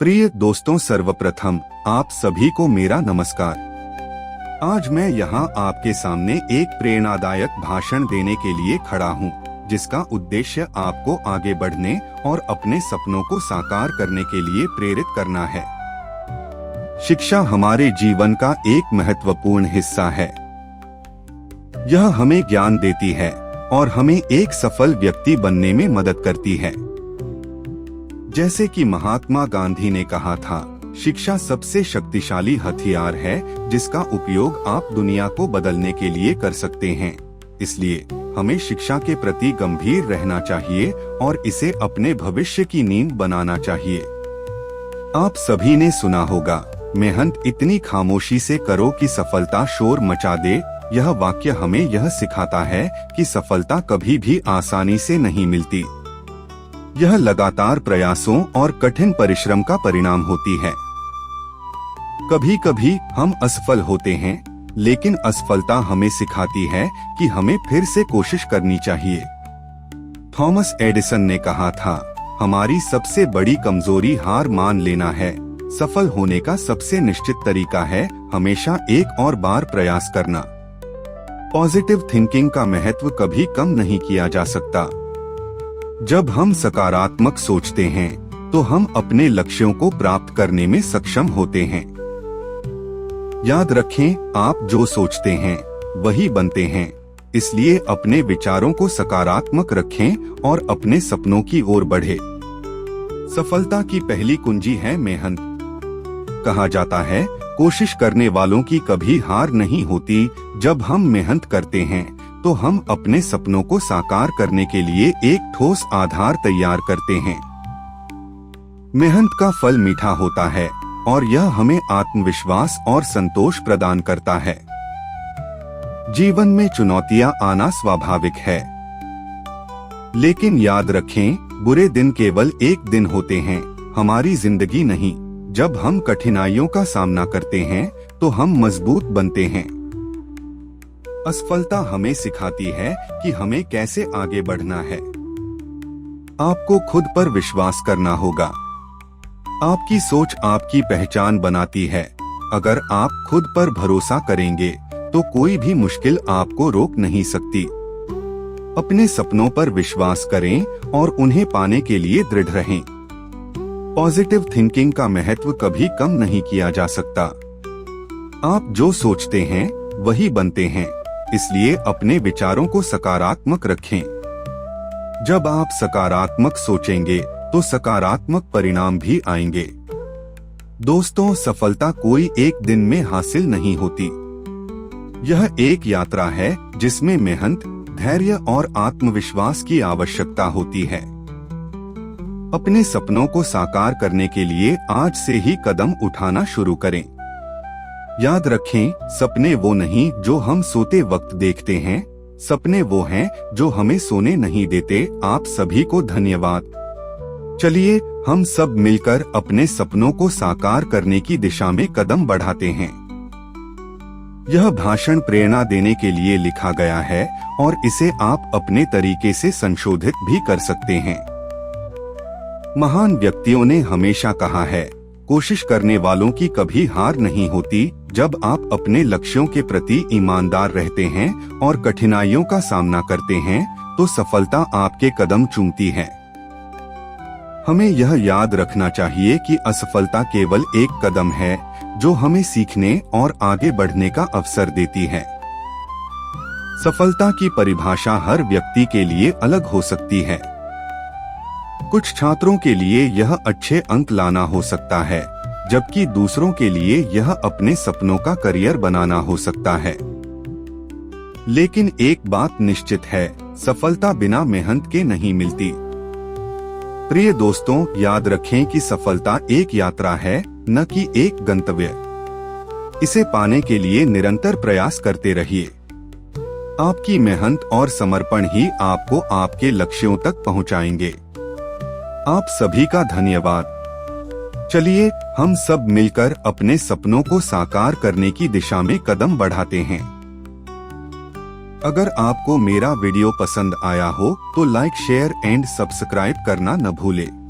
प्रिय दोस्तों, सर्वप्रथम आप सभी को मेरा नमस्कार। आज मैं यहाँ आपके सामने एक प्रेरणादायक भाषण देने के लिए खड़ा हूँ, जिसका उद्देश्य आपको आगे बढ़ने और अपने सपनों को साकार करने के लिए प्रेरित करना है। शिक्षा हमारे जीवन का एक महत्वपूर्ण हिस्सा है। यह हमें ज्ञान देती है और हमें एक सफल व्यक्ति बनने में मदद करती है। जैसे कि महात्मा गांधी ने कहा था, शिक्षा सबसे शक्तिशाली हथियार है जिसका उपयोग आप दुनिया को बदलने के लिए कर सकते हैं। इसलिए हमें शिक्षा के प्रति गंभीर रहना चाहिए और इसे अपने भविष्य की नींव बनाना चाहिए। आप सभी ने सुना होगा, मेहनत इतनी खामोशी से करो कि सफलता शोर मचा दे। यह वाक्य हमें यह सिखाता है कि सफलता कभी भी आसानी से नहीं मिलती। यह लगातार प्रयासों और कठिन परिश्रम का परिणाम होती है। कभी कभी हम असफल होते हैं, लेकिन असफलता हमें सिखाती है कि हमें फिर से कोशिश करनी चाहिए। थॉमस एडिसन ने कहा था, हमारी सबसे बड़ी कमजोरी हार मान लेना है। सफल होने का सबसे निश्चित तरीका है हमेशा एक और बार प्रयास करना। पॉजिटिव थिंकिंग का महत्व कभी कम नहीं किया जा सकता। जब हम सकारात्मक सोचते हैं, तो हम अपने लक्ष्यों को प्राप्त करने में सक्षम होते हैं। याद रखें, आप जो सोचते हैं वही बनते हैं। इसलिए अपने विचारों को सकारात्मक रखें और अपने सपनों की ओर बढ़े। सफलता की पहली कुंजी है मेहनत। कहा जाता है, कोशिश करने वालों की कभी हार नहीं होती। जब हम मेहनत करते हैं, तो हम अपने सपनों को साकार करने के लिए एक ठोस आधार तैयार करते हैं। मेहनत का फल मीठा होता है और यह हमें आत्मविश्वास और संतोष प्रदान करता है। जीवन में चुनौतियां आना स्वाभाविक है, लेकिन याद रखें, बुरे दिन केवल एक दिन होते हैं, हमारी जिंदगी नहीं। जब हम कठिनाइयों का सामना करते हैं, तो हम मजबूत बनते हैं। असफलता हमें सिखाती है कि हमें कैसे आगे बढ़ना है। आपको खुद पर विश्वास करना होगा। आपकी सोच आपकी पहचान बनाती है। अगर आप खुद पर भरोसा करेंगे, तो कोई भी मुश्किल आपको रोक नहीं सकती। अपने सपनों पर विश्वास करें और उन्हें पाने के लिए दृढ़ रहें। पॉजिटिव थिंकिंग का महत्व कभी कम नहीं किया जा सकता। आप जो सोचते हैं वही बनते हैं। इसलिए अपने विचारों को सकारात्मक रखें। जब आप सकारात्मक सोचेंगे, तो सकारात्मक परिणाम भी आएंगे। दोस्तों, सफलता कोई एक दिन में हासिल नहीं होती। यह एक यात्रा है जिसमें मेहनत, धैर्य और आत्मविश्वास की आवश्यकता होती है। अपने सपनों को साकार करने के लिए आज से ही कदम उठाना शुरू करें। याद रखें, सपने वो नहीं जो हम सोते वक्त देखते हैं, सपने वो हैं जो हमें सोने नहीं देते। आप सभी को धन्यवाद। चलिए हम सब मिलकर अपने सपनों को साकार करने की दिशा में कदम बढ़ाते हैं। यह भाषण प्रेरणा देने के लिए लिखा गया है और इसे आप अपने तरीके से संशोधित भी कर सकते हैं। महान व्यक्तियों ने हमेशा कहा है, कोशिश करने वालों की कभी हार नहीं होती। जब आप अपने लक्ष्यों के प्रति ईमानदार रहते हैं और कठिनाइयों का सामना करते हैं, तो सफलता आपके कदम चूमती है। हमें यह याद रखना चाहिए कि असफलता केवल एक कदम है जो हमें सीखने और आगे बढ़ने का अवसर देती है। सफलता की परिभाषा हर व्यक्ति के लिए अलग हो सकती है। कुछ छात्रों के लिए यह अच्छे अंक लाना हो सकता है, जबकि दूसरों के लिए यह अपने सपनों का करियर बनाना हो सकता है। लेकिन एक बात निश्चित है, सफलता बिना मेहनत के नहीं मिलती। प्रिय दोस्तों, याद रखें कि सफलता एक यात्रा है, न कि एक गंतव्य। इसे पाने के लिए निरंतर प्रयास करते रहिए। आपकी मेहनत और समर्पण ही आपको आपके लक्ष्यों तक पहुंचाएंगे। आप सभी का धन्यवाद। चलिए हम सब मिलकर अपने सपनों को साकार करने की दिशा में कदम बढ़ाते हैं। अगर आपको मेरा वीडियो पसंद आया हो, तो लाइक, शेयर एंड सब्सक्राइब करना न भूलें।